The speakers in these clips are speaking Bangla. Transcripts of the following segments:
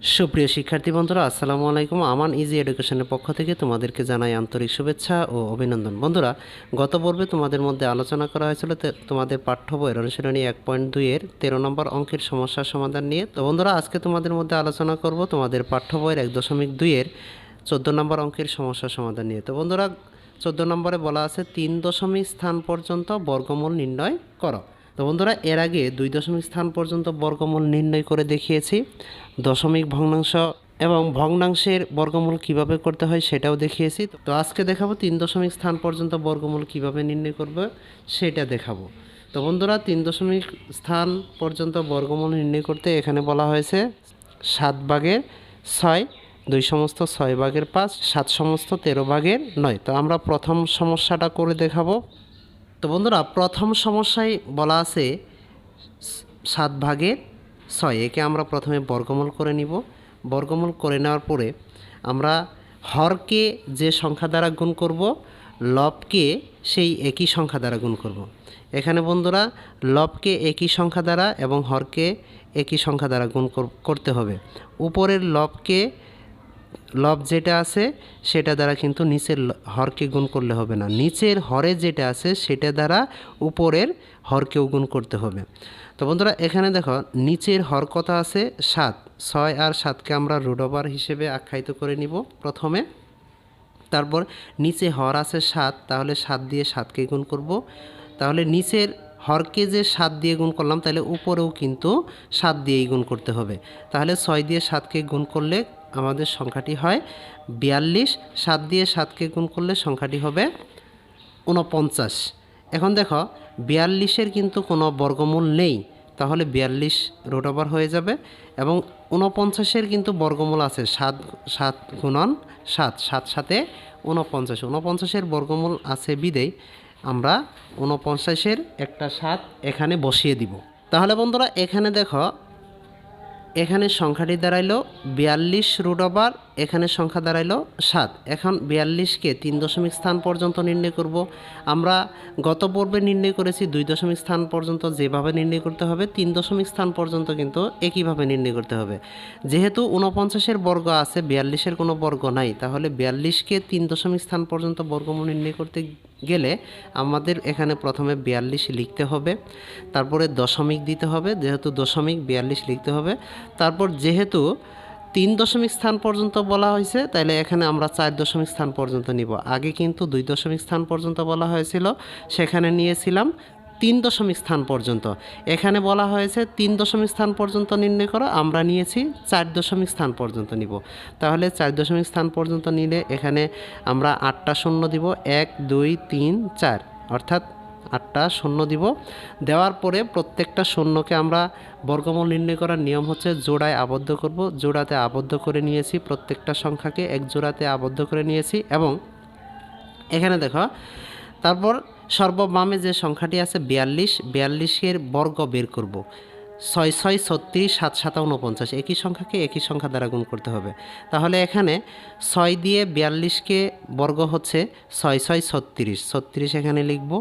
সুপ্রিয় শিক্ষার্থী বন্ধুরা, আসসালামু আলাইকুম। আমান ইজি এডুকেশনের পক্ষ থেকে তোমাদেরকে জানাই আন্তরিক শুভেচ্ছা ও অভিনন্দন। বন্ধুরা, গত পর্বে তোমাদের মধ্যে আলোচনা করা হয়েছিল তোমাদের পাঠ্য বইয়ের অনুশীলনী 1.2-এর 13 নম্বর অঙ্কের সমস্যার সমাধান নিয়ে। তো বন্ধুরা, আজকে তোমাদের মধ্যে আলোচনা করব তোমাদের পাঠ্য বইয়ের 1.2-এর 14 নম্বর অঙ্কের সমস্যার সমাধান নিয়ে। তো বন্ধুরা, 14 নম্বরে বলা আছে 3 দশমিক স্থান পর্যন্ত বর্গমূল নির্ণয় করো। তো বন্ধুরা, এর আগে 2 দশমিক স্থান পর্যন্ত বর্গমূল নির্ণয় করে দেখিয়েছি। দশমিক, ভগ্নাংশ এবং ভগ্নাংশের বর্গমূল কিভাবে করতে হয় সেটাও দেখিয়েছি। তো আজকে দেখাবো 3 দশমিক স্থান পর্যন্ত বর্গমূল কিভাবে নির্ণয় করবে সেটা দেখাবো। তো বন্ধুরা, 3 দশমিক স্থান পর্যন্ত বর্গমূল নির্ণয় করতে এখানে বলা হয়েছে 7 ভাগের 6, 2 সমস্ত 6 ভাগের 5, 7 সমস্ত 13 ভাগের 9। তো আমরা প্রথম সমস্যাটা করে দেখাবো। তো বন্ধুরা, প্রথম সমস্যায় বলা আছে 7 ভাগের 6, একে আমরা প্রথমে বর্গমূল করে নিব। বর্গমূল করে নেওয়ার পরে আমরা হরকে যে সংখ্যা দ্বারা গুণ করব, লবকে সেই একই সংখ্যা দ্বারা গুণ করব। এখানে বন্ধুরা, লবকে একই সংখ্যা দ্বারা এবং হরকে একই সংখ্যা দ্বারা গুণ করতে হবে। উপরের লব যেটা আছে সেটা দ্বারা কিন্তু নিচের হরকে গুণ করলে হবে না। নিচের হরে যেটা আছে সেটা দ্বারা উপরের হরকেও গুণ করতে হবে। তো বন্ধুরা, এখানে দেখো নিচের হর কত আছে 7, 6 আর 7কে আমরা রুট ওভার হিসেবে আখ্যায়িত করে নিব প্রথমে। তারপর নিচে হর আছে 7, তাহলে 7 দিয়ে 7কে গুণ করব। তাহলে নিচের হরকে যে 7 দিয়ে গুণ করলাম, তাহলে উপরেও কিন্তু 7 দিয়েই গুণ করতে হবে। তাহলে 6 দিয়ে 7কে গুণ করলে আমাদের সংখ্যাটি হয় 42, 7 দিয়ে 7কে গুণ করলে সংখ্যাটি হবে 49। এখন দেখো 42-এর কিন্তু কোনো বর্গমূল নেই, তাহলে 42 রুট ওভার হয়ে যাবে। এবং 49-এর কিন্তু বর্গমূল আছে 7 গুণন 7, 7 সাথে 49, 49-এর বর্গমূল আছে বিদেই আমরা 49-এর একটা 7 এখানে বসিয়ে দিব। তাহলে বন্ধুরা, এখানে দেখো এখানে সংখ্যাটি দাঁড়াইলো 42 রুট ওভার, এখানে সংখ্যা দাঁড়াইলো 7। এখন 42কে 3 দশমিক স্থান পর্যন্ত নির্ণয় করব। আমরা গত পর্বে নির্ণয় করেছি 2 দশমিক স্থান পর্যন্ত যেভাবে নির্ণয় করতে হবে, 3 দশমিক স্থান পর্যন্ত কিন্তু একইভাবে নির্ণয় করতে হবে। যেহেতু 49-এর বর্গ আছে, 42-এর কোনো বর্গ নাই, তাহলে 42কে 3 দশমিক স্থান পর্যন্ত বর্গমূল নির্ণয় করতে গেলে আমাদের এখানে প্রথমে 42 লিখতে হবে, তারপরে দশমিক দিতে হবে, যেহেতু দশমিক 42 লিখতে হবে। তারপর যেহেতু 3 দশমিক স্থান পর্যন্ত বলা হয়েছে, তাহলে এখানে আমরা 4 দশমিক স্থান পর্যন্ত নিব। আগে কিন্তু 2 দশমিক স্থান পর্যন্ত বলা হয়েছিল, সেখানে নিয়েছিলাম 3 দশমিক স্থান পর্যন্ত। এখানে বলা হয়েছে 3 দশমিক স্থান পর্যন্ত নির্ণয় করো, আমরা নিয়েছি 4 দশমিক স্থান পর্যন্ত নিব। তাহলে 4 দশমিক স্থান পর্যন্ত নিলে এখানে আমরা 8টা শূন্য দিব, 1 2 3 4, অর্থাৎ 8টা শূন্য দিব। দেওয়ার পরে প্রত্যেকটা শূন্যকে আমরা বর্গমূল নির্ণয় করার নিয়ম হচ্ছে জোড়ায় আবদ্ধ করব। জোড়াতে আবদ্ধ করে নিয়েছি, প্রত্যেকটা সংখ্যাকে এক জোড়াতে আবদ্ধ করে নিয়েছি। এবং এখানে দেখো তারপর সর্ববামে যে সংখ্যাটি আছে 42, 42-এর বর্গ বের করব। 6 6 36, 7 7 49, একই সংখ্যাকে একই সংখ্যা দ্বারা গুণ করতে হবে। তাহলে এখানে 6 দিয়ে 42কে বর্গ হচ্ছে 6 6 36, 36 এখানে লিখব।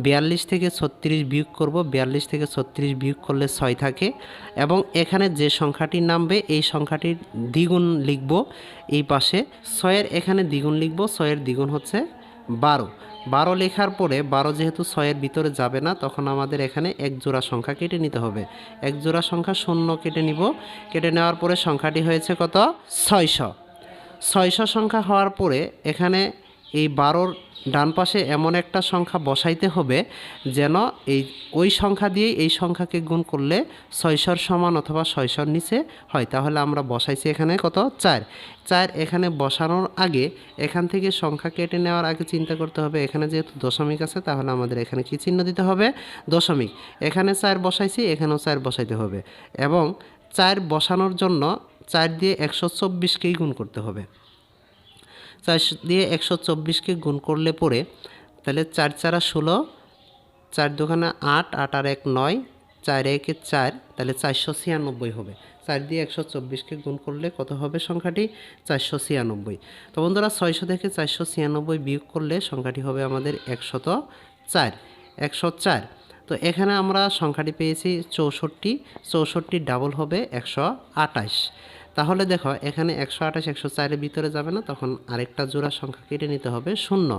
42 থেকে 36 বিয়োগ করব, 42 থেকে 36 বিয়োগ করলে 6 থাকে। এবং এখানে যে সংখ্যাটি নামবে এই সংখ্যাটির দ্বিগুণ লিখব এই পাশে। 6-এর এখানে দ্বিগুণ লিখব, 6-এর দ্বিগুণ হচ্ছে 12। 12 লেখার পরে 12 যেহেতু 6-এর ভিতরে যাবে না, তখন আমাদের এখানে এক জোড়া সংখ্যা কেটে নিতে হবে। এক জোড়া সংখ্যা শূন্য কেটে নিব। কেটে নেওয়ার পরে সংখ্যাটি হয়েছে কত 600। 600 সংখ্যা হওয়ার পরে এখানে এই 12-র ডান পাশে এমন একটা সংখ্যা বসাইতে হবে যেন ওই সংখ্যা দিয়ে এই সংখ্যাকে গুণ করলে 600-র সমান অথবা 600-র নিচে হয়। তাহলে আমরা বসাইছি এখানে কত 4। 4 এখানে বসানোর আগে এখান থেকে সংখ্যা কেটে নেওয়ার আগে চিন্তা করতে হবে এখানে যেহেতু দশমিক আছে, তাহলে আমাদের এখানে কি চিহ্ন দিতে হবে দশমিক। এখানে 4 বসাইছি, এখানেও 4 বসাইতে হবে। এবং 4 বসানোর জন্য 4 দিয়ে 124কেই গুণ করতে হবে। 4 দিয়ে 124কে গুণ করলে পরে তাহলে 4 4 16, 4 দোকানে 8, 8 আর 1 9, 4 1 4, তাহলে 496 হবে। 4 দিয়ে 124কে গুণ করলে কত হবে সংখ্যাটি 496। তো বন্ধুরা, 600 থেকে 496 বিয়োগ করলে সংখ্যাটি হবে আমাদের 104, 104। তো এখানে আমরা সংখ্যাটি পেয়েছি 64, 64 ডাবল হবে 128। তাহলে দেখো এখানে 128 104-এর ভিতরে যাবে না, তখন আরেকটা জোড়া সংখ্যা কেটে নিতে হবে, শূন্য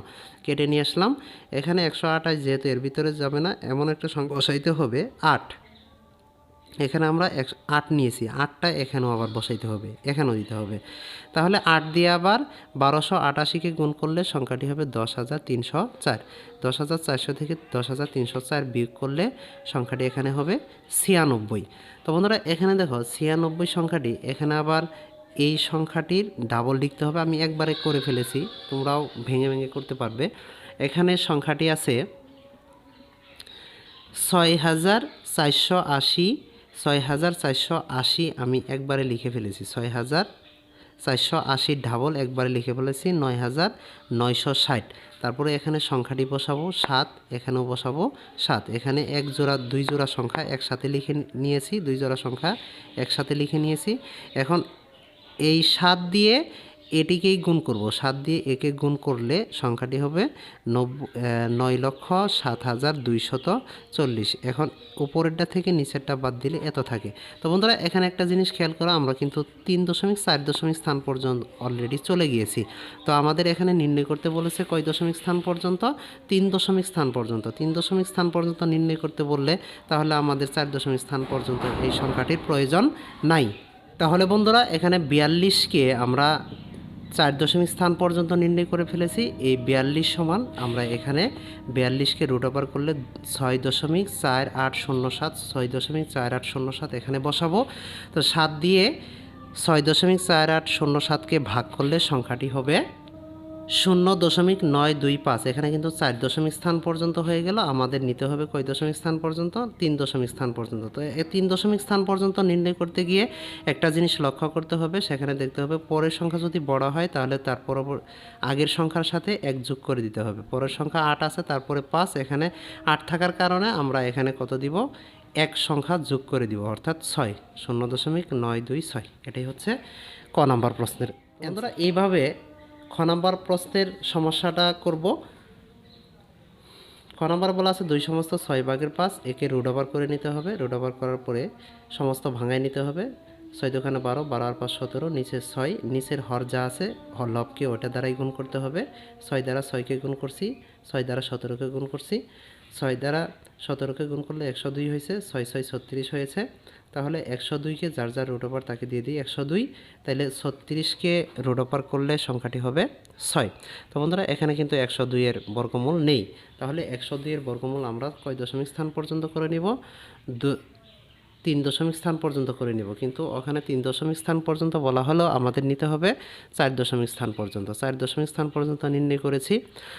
কেটে নিয়ে আসলাম। এখানে 128 যেহেতু এর ভিতরে যাবে না, এমন একটা সংখ্যা বসাইতে হবে 8। এখানে আমরা 8 নিয়েছি, 8টা এখানেও আবার বসাইতে হবে, এখানেও দিতে হবে। তাহলে 8 দিয়ে আবার 1288-কে গুণ করলে সংখ্যাটি হবে 10,304। 10,400 থেকে 10,304 বিয়োগ করলে সংখ্যাটি এখানে হবে 96। তো বন্ধুরা এখানে দেখো 96 সংখ্যাটি, এখানে আবার এই সংখ্যাটির ডাবল লিখতে হবে। আমি একবারে করে ফেলেছি, তোমরাও ভেঙে ভেঙে করতে পারবে। এখানে সংখ্যাটি আছে 6,480। 6,480 আমি একবারে লিখে ফেলেছি, 6,480 ডাবল একবারে লিখে ফেলেছি 9,960। তারপরে এখানে সংখ্যাটি বসাবো 7, এখানেও বসাবো 7। এখানে এক জোড়া দুই জোড়া সংখ্যা একসাথে লিখে নিয়েছি, দুই জোড়া সংখ্যা একসাথে লিখে নিয়েছি। এখন এই 7 দিয়ে এটিকেই গুণ করব, 7 দিয়ে একে গুণ করলে সংখ্যাটি হবে 9,07,240। এখন উপরেরটা থেকে নিচেরটা বাদ দিলে এত থাকে। তো বন্ধুরা এখানে একটা জিনিস খেয়াল করো, আমরা কিন্তু 3.4 স্থান পর্যন্ত অলরেডি চলে গিয়েছি। তো আমাদের এখানে নির্ণয় করতে বলেছে কয় দশমিক স্থান পর্যন্ত? 3 স্থান পর্যন্ত। 3 স্থান পর্যন্ত নির্ণয় করতে বললে তাহলে আমাদের 4 স্থান পর্যন্ত এই সংখ্যাটির প্রয়োজন নাই। তাহলে বন্ধুরা এখানে 42-কে আমরা 4 স্থান পর্যন্ত নির্ণয় করে ফেলেছি। এই 42 সমান আমরা এখানে 42-কে রুট ওভার করলে 6.4807, 6.4807 এখানে বসাবো। তো 7 দিয়ে 6.4807-কে ভাগ করলে সংখ্যাটি হবে 0.925। এখানে কিন্তু 4 স্থান পর্যন্ত হয়ে গেল। আমাদের নিতে হবে কয় দশমিক স্থান পর্যন্ত? 3 স্থান পর্যন্ত। তো এই 3 স্থান পর্যন্ত নির্ণয় করতে গিয়ে একটা জিনিস লক্ষ্য করতে হবে, সেখানে দেখতে হবে পরের সংখ্যা যদি বড় হয় তাহলে তার আগের সংখ্যার সাথে 1 যোগ করে দিতে হবে। পরের সংখ্যা 8 আছে, তারপরে 5, এখানে 8 থাকার কারণে আমরা এখানে কত দিব? 1 সংখ্যা যোগ করে দিব, অর্থাৎ 6, 0.926। এটাই হচ্ছে ক নাম্বার প্রশ্নের। আমরা এইভাবে খ নাম্বার প্রশ্নের সমস্যাটা করব। খ নাম্বার বলা আছে 2/6 একে রুট ওভার করে নিতে হবে। রুট ওভার করার পরে সমস্ত ভাঙায় নিতে হবে। 6 দোকানে 12, 12 আর 5 17, নিচে 6, নিচের হর যা আছে হর লবকে ওটা দ্বারাই গুণ করতে হবে। 6 দ্বারা 6কে গুণ করছি, 6 দ্বারা 17কে গুণ করছি, 6 দ্বারা 17কে গুণ করলে 102 হয়েছে, 6 6 36 হয়েছে। তাহলে 102-কে যার যার রুট ওভার তাকে দিয়ে দিই 102। তাহলে 36-কে রুট ওভার করলে সংখ্যাটি হবে 6। তো বন্ধুরা এখানে কিন্তু 102-এর বর্গমূল নেই। তাহলে 102-এর বর্গমূল আমরা কয় দশমিক স্থান পর্যন্ত করে নিব? 3 স্থান পর্যন্ত করে নিব। কিন্তু ওখানে 3 স্থান পর্যন্ত বলা হলেও আমাদের নিতে হবে 4 স্থান পর্যন্ত। 4 স্থান পর্যন্ত নির্ণয় করেছি।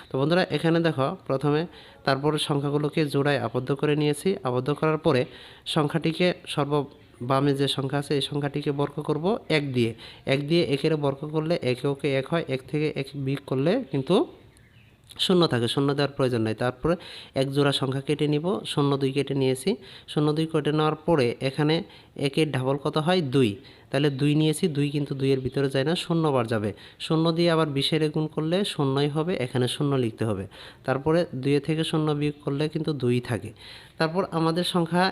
তো বন্ধুরা এখানে দেখো প্রথমে তারপরে সংখ্যাগুলোকে জোড়ায় আবদ্ধ করে নিয়েছি। আবদ্ধ করার পরে সংখ্যাটিকে বামে যে সংখ্যা আছে এই সংখ্যাটিকে বর্গ করব 1 দিয়ে। 1 দিয়ে একের বর্গ করলে একে ওকে 1 হয়, 1 থেকে 1 বিয়োগ করলে কিন্তু 0 থাকে, 0 দেওয়ার প্রয়োজন নাই। তারপরে এক জোড়া সংখ্যা কেটে নিব, 0.2 কেটে নিয়েছি। 0.2 কেটে নেওয়ার পরে এখানে একের ডাবল কত হয়? 2। তাহলে 2 নিয়েছি, 2 কিন্তু 2-এর ভিতরে যায় না, 0 বার যাবে। 0 দিয়ে আবার 20-এর গুণ করলে 0ই হবে, এখানে 0 লিখতে হবে। তারপরে 2 থেকে 0 বিয়োগ করলে কিন্তু 2 থাকে। তারপর আমাদের সংখ্যা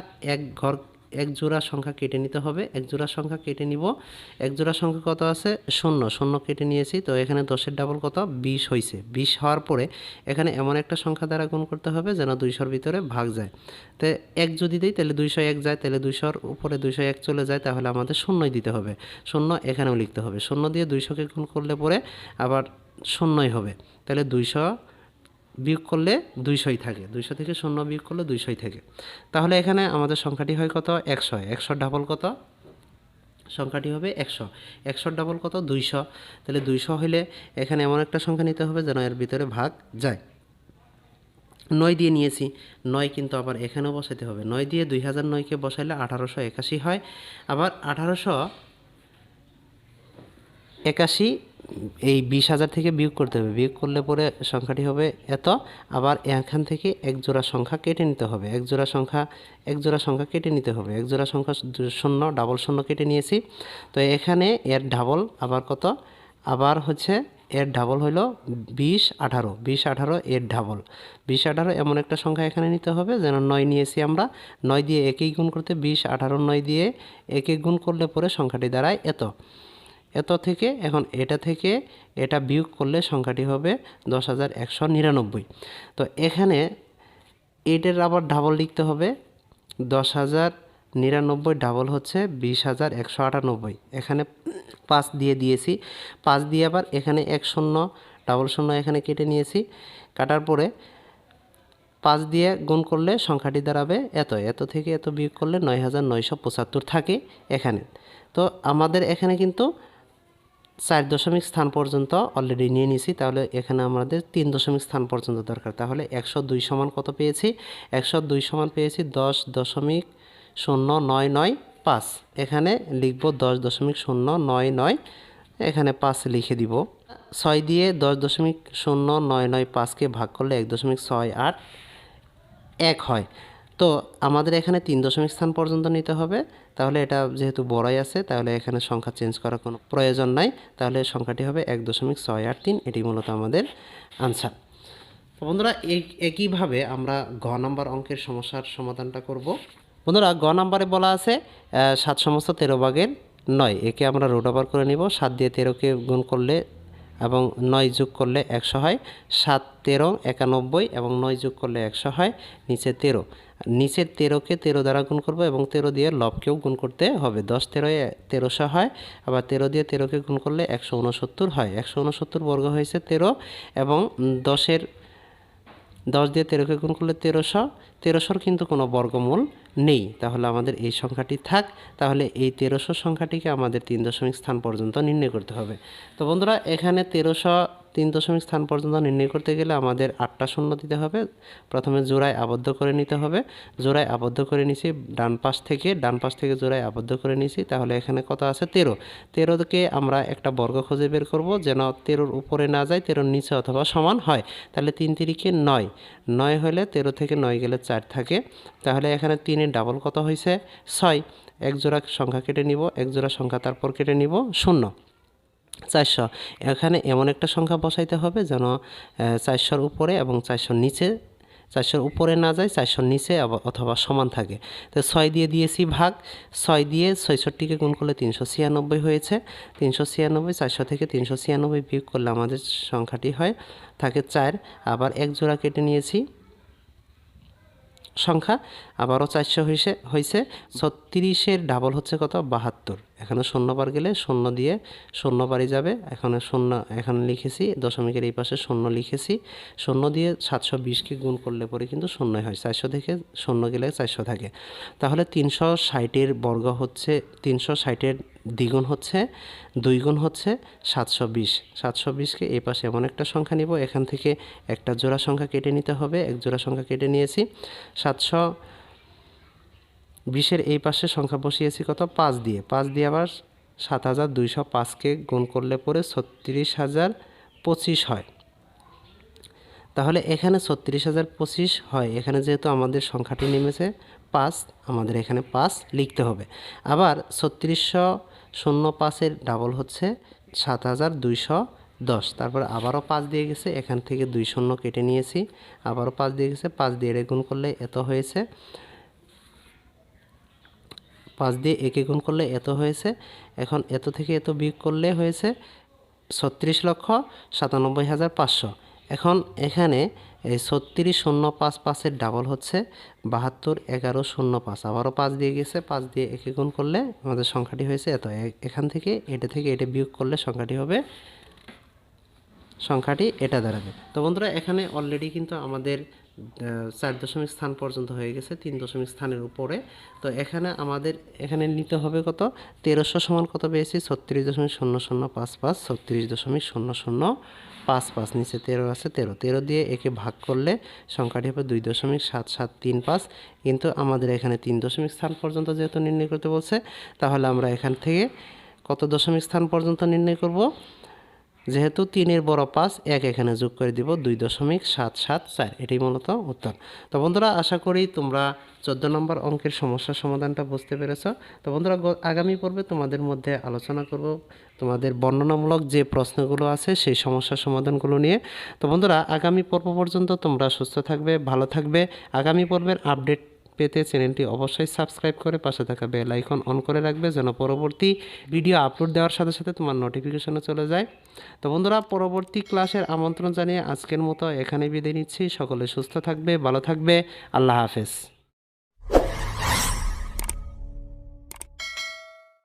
এক জোড়া সংখ্যা কেটে নিতে হবে। এক জোড়া সংখ্যা কেটে নিব। এক জোড়া সংখ্যা কত আছে? 0, 0 কেটে নিয়েছি। তো এখানে 10-এর ডাবল কত? 20 হয়েছে। 20 হওয়ার পরে এখানে এমন একটা সংখ্যা দ্বারা গুণ করতে হবে যেন 200-র ভিতরে ভাগ যায়। তো 1 যদি দিই তাহলে 201 যায়, তাহলে 200-র উপরে 201 চলে যায়, তাহলে আমাদের 0ই দিতে হবে। 0 এখানেও লিখতে হবে। 0 দিয়ে 200-কে গুণ করলে পরে আবার 0ই হবে। তাহলে 200 বিয়োগ করলে 200ই থাকে, 200 থেকে 0 বিয়োগ করলে 200ই থাকে। তাহলে এখানে আমাদের সংখ্যাটি হয় কত? 100। 100 ডাবল কত? সংখ্যাটি হবে 100। 100 ডাবল কত? 200। তাহলে 200 হলে এখানে এমন একটা সংখ্যা নিতে হবে যেন এর ভিতরে ভাগ যায়। 9 দিয়ে নিয়েছি, 9 কিন্তু আবার এখানেও বসাতে হবে। 9 দিয়ে 2009-কে বসাইলে 1881 হয়। আবার 1881 এই 20,000 থেকে বিয়োগ করতে হবে। বিয়োগ করলে পরে সংখ্যাটি হবে এত। আবার এখান থেকে এক জোড়া সংখ্যা কেটে নিতে হবে। এক জোড়া সংখ্যা কেটে নিতে হবে। এক জোড়া সংখ্যা 0 ডাবল 0 কেটে নিয়েছি। তো এখানে এর ডাবল আবার কত? আবার হচ্ছে এর ডাবল হলো 2018, 2018 এর ডাবল 2018 এমন একটা সংখ্যা এখানে নিতে হবে, যেন 9 নিয়েছি আমরা, 9 দিয়ে একেই গুণ করতে 2018 9 দিয়ে একে গুণ করলে পরে সংখ্যাটি দাঁড়ায় এত থেকে এখন এটা থেকে এটা বিয়োগ করলে সংখ্যাটি হবে 10,199। তো এখানে এটার আবার ডাবল লিখতে হবে, 10,099 ডাবল হচ্ছে 20,198। এখানে 5 দিয়ে দিয়েছি, 5 দিয়ে আবার এখানে 1 শূন্য ডাবল শূন্য এখানে কেটে নিয়েছি, কাটার পরে 5 দিয়ে গুণ করলে সংখ্যাটি দাঁড়াবে এত থেকে এত বিয়োগ করলে 9,975 থাকে এখানে। তো আমাদের এখানে কিন্তু 4 দশমিক স্থান পর্যন্ত অলরেডি নিয়ে নিয়েছি, তাহলে এখানে আমাদের 3 দশমিক স্থান পর্যন্ত দরকার। তাহলে 102 সমান কত পেয়েছি? 102 সমান পেয়েছি 10.0995। এখানে লিখব 10.0995, এখানে 5 লিখে দিব। 6 দিয়ে 10.0995কে ভাগ করলে 1.68 হয়। তো আমাদের এখানে 3 দশমিক স্থান পর্যন্ত নিতে হবে, তাহলে এটা যেহেতু বড়াই আছে তাহলে এখানে সংখ্যা চেঞ্জ করার কোনো প্রয়োজন নাই, তাহলে সংখ্যাটি হবে 1.683। এটি মূলত আমাদের আনসার। তো বন্ধুরা একইভাবে আমরা ঘ নাম্বার অঙ্কের সমস্যার সমাধানটা করব। বন্ধুরা ঘ নাম্বারে বলা আছে 7 সমস্ত 13 ভাগের 9, একে আমরা রুট ওভার করে নিব। 7 দিয়ে 13কে গুণ করলে এবং 9 যোগ করলে 100 হয়, 7 13 91 এবং 9 যোগ করলে 100 হয়, নিচে 13, নিচের 13কে 13 দ্বারা গুণ করব এবং 13 দিয়ে লবকেও গুণ করতে হবে। 10 13 1300 হয়, আবার 13 দিয়ে 13কে গুণ করলে 169 হয়। 169 বর্গ হয়েছে 13 এবং 10 দিয়ে 13কে গুণ করলে 1300 কিন্তু কোনো বর্গমূল নেই, তাহলে আমাদের এই সংখ্যাটি থাক। তাহলে এই 1300 সংখ্যাটিকে আমাদের 3 দশমিক স্থান পর্যন্ত নির্ণয় করতে হবে। তো বন্ধুরা এখানে 1300 3 দশমিক স্থান পর্যন্ত নির্ণয় করতে গেলে আমাদের 8টা শূন্য দিতে হবে। প্রথমে জোড়ায় আবদ্ধ করে নিতে হবে, জোড়ায় আবদ্ধ করে নিছি, ডান পাশ থেকে জোড়ায় আবদ্ধ করে নিছি। তাহলে এখানে কত আছে? 13কে আমরা একটা বর্গ খুঁজে বের করব যেন 13 উপরে না যায়, 13 নিচে অথবা সমান হয়। তাহলে 3 তিরিকে 9 হলে 13 থেকে 9 গেলে 4 থাকে, তাহলে এখানে 3 ডাবল কত হয়েছে? 6। এক জোড়া সংখ্যা কেটে নিব, এক জোড়া সংখ্যা তারপর কেটে নিব 0। 400 এখানে এমন একটা সংখ্যা বসাইতে হবে যেন 400 উপরে এবং 400 নিচে, 400 উপরে না যায়, 400 নিচে অথবা সমান থাকে। তো 6 দিয়ে দিয়েছি ভাগ, 6 দিয়ে 66কে গুণ করলে 396 হয়েছে। 396 400 থেকে 396 বিয়োগ করলে আমাদের সংখ্যাটি হয় থাকে 4। আবার এক জোড়া কেটে নিয়েছি সংখ্যা, আবারও 400 হয়েছে। 36-এর ডাবল হচ্ছে কত? 72। এখানে শূন্যবার গেলে শূন্য দিয়ে শূন্যবারই যাবে, এখানে লিখেছি দশমিকের এই পাশে শূন্য লিখেছি। শূন্য দিয়ে 720কে গুণ করলে পরে কিন্তু শূন্যই হয়, 400 থেকে শূন্য গেলে 400 থাকে। তাহলে 360-এর বর্গ হচ্ছে 360-এর দ্বিগুণ হচ্ছে 2 গুণ হচ্ছে 720। 720কে এই পাশে এমন একটা সংখ্যা নিব, এখান থেকে একটা জোড়া সংখ্যা কেটে নিতে হবে, এক জোড়া সংখ্যা কেটে নিয়েছি। 720-এর এই পাশে সংখ্যা বসিয়েছি কত? 5 দিয়ে আবার 7205কে গুণ করলে পরে 36,025 হয়। তাহলে এখানে 36,025 হয়, এখানে যেহেতু আমাদের সংখ্যাটি নেমেছে 5, আমাদের এখানে 5 লিখতে হবে। আবার 3605-এর ডাবল হচ্ছে 7210। তারপর আবারও 5 দিয়ে গেছে, এখান থেকে 2 শূন্য কেটে নিয়েছি, আবারও 5 দিয়ে গেছে, 5 দিয়ে গুণ করলে এত হয়েছে, 5 দিয়ে একে গুণ করলে এত হয়েছে। এখন এত থেকে এত বিয়োগ করলে হয়েছে 36,97,500। এখন এখানে এই 36,055-এর ডাবল হচ্ছে 72,1105। আবারও 5 দিয়ে গেছে, 5 দিয়ে একে গুণ করলে আমাদের সংখ্যাটি হয়েছে এত। এখান থেকে এটা বিয়োগ করলে সংখ্যাটি এটা দাঁড়াবে। তো বন্ধুরা এখানে অলরেডি কিন্তু আমাদের 4 দশমিক স্থান পর্যন্ত হয়ে গেছে, 3 দশমিক স্থানের উপরে। তো আমাদের এখানে নিতে হবে কত? 1300 সমান কত পেয়েছি? 36.0055, 36.0055, নিচে 13 আছে, 13 দিয়ে একে ভাগ করলে সংখ্যাটি হবে 2.7735। কিন্তু আমাদের এখানে 3 দশমিক স্থান পর্যন্ত যেহেতু নির্ণয় করতে বলছে, তাহলে আমরা এখান থেকে কত দশমিক স্থান পর্যন্ত নির্ণয় করব? যেহেতু 3-এর বড় 5, 1 এখানে যোগ করে দিব, 2.774। এটাই মূলত উত্তর। তো বন্ধুরা, আশা করি তোমরা 14 নম্বর অঙ্কের সমস্যার সমাধানটা বুঝতে পেরেছ। তো বন্ধুরা, আগামী পর্বে তোমাদের মধ্যে আলোচনা করব তোমাদের বর্ণনামূলক যে প্রশ্নগুলো আছে সেই সমস্যার সমাধানগুলো নিয়ে। তো বন্ধুরা, আগামী পর্ব পর্যন্ত তোমরা সুস্থ থাকবে, ভালো থাকবে। আগামী পর্বের আপডেট পেতে চ্যানেলটি অবশ্যই সাবস্ক্রাইব করে পাশে থাকা বেল আইকন অন করে রাখবে, যেন পরবর্তী ভিডিও আপলোড দেওয়ার সাথে সাথে তোমার নোটিফিকেশনে চলে যায়। তো বন্ধুরা, পরবর্তী ক্লাসের আমন্ত্রণ জানিয়ে আজকের মতো এখানে বিদায় নিচ্ছি। সকলে সুস্থ থাকবে, ভালো থাকবে। আল্লাহ হাফেজ।